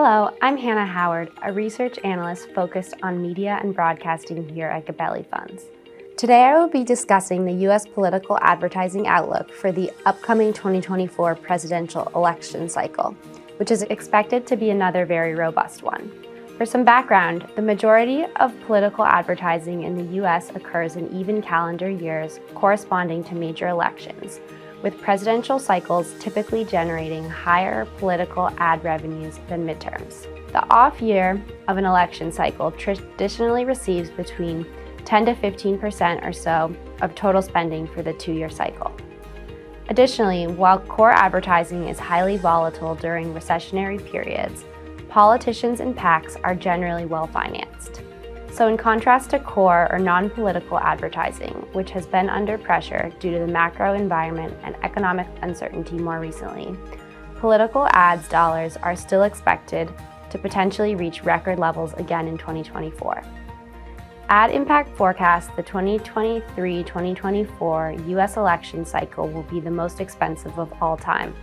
Hello, I'm Hanna Howard, a research analyst focused on media and broadcasting here at Gabelli Funds. Today I will be discussing the U.S. political advertising outlook for the upcoming 2024 presidential election cycle, which is expected to be another very robust one. For some background, the majority of political advertising in the U.S. occurs in even calendar years corresponding to major elections, with presidential cycles typically generating higher political ad revenues than midterms. The off year of an election cycle traditionally receives between 10 to 15% or so of total spending for the two-year cycle. Additionally, while core advertising is highly volatile during recessionary periods, politicians and PACs are generally well-financed. So in contrast to core or non-political advertising, which has been under pressure due to the macro environment and economic uncertainty more recently, political ads dollars are still expected to potentially reach record levels again in 2024. Ad Impact forecasts the 2023-2024 U.S. election cycle will be the most expensive of all time,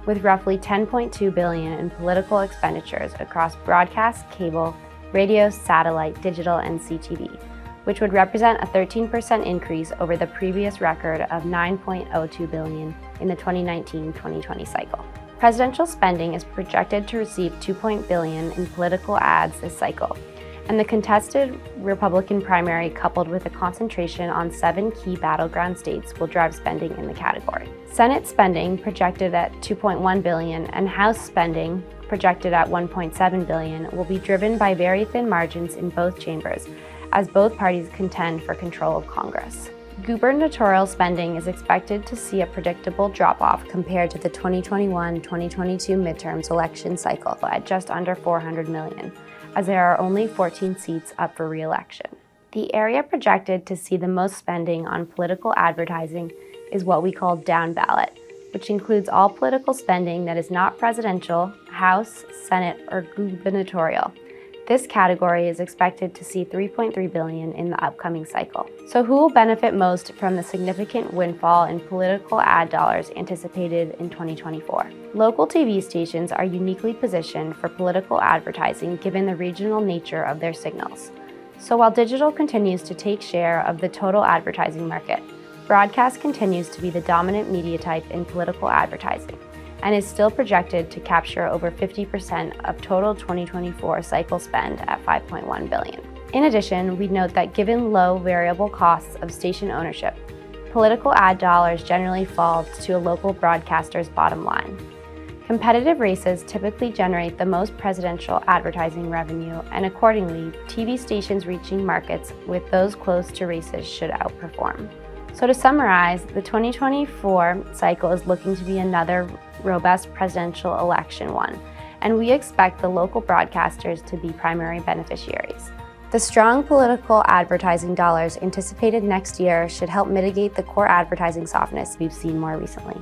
with roughly $10.2 billion in political expenditures across broadcast, cable, radio, satellite, digital, and CTV, which would represent a 13% increase over the previous record of $9.02 billion in the 2019-2020 cycle. Presidential spending is projected to receive $2 billion in political ads this cycle, and the contested Republican primary coupled with a concentration on 7 key battleground states will drive spending in the category. Senate spending projected at $2.1 billion and House spending projected at $1.7 billion will be driven by very thin margins in both chambers as both parties contend for control of Congress. Gubernatorial spending is expected to see a predictable drop-off compared to the 2021-2022 midterms election cycle at just under $400 million, as there are only 14 seats up for re-election. The area projected to see the most spending on political advertising is what we call down ballot, which includes all political spending that is not presidential, House, Senate, or gubernatorial. This category is expected to see $3.3 billion in the upcoming cycle. So who will benefit most from the significant windfall in political ad dollars anticipated in 2024? Local TV stations are uniquely positioned for political advertising given the regional nature of their signals. So while digital continues to take share of the total advertising market, broadcast continues to be the dominant media type in political advertising and is still projected to capture over 50% of total 2024 cycle spend at $5.1 billion. In addition, we note that given low variable costs of station ownership, political ad dollars generally fall to a local broadcaster's bottom line. Competitive races typically generate the most presidential advertising revenue, and accordingly, TV stations reaching markets with those close to races should outperform. So to summarize, the 2024 cycle is looking to be another robust presidential election one, and we expect the local broadcasters to be primary beneficiaries. The strong political advertising dollars anticipated next year should help mitigate the core advertising softness we've seen more recently.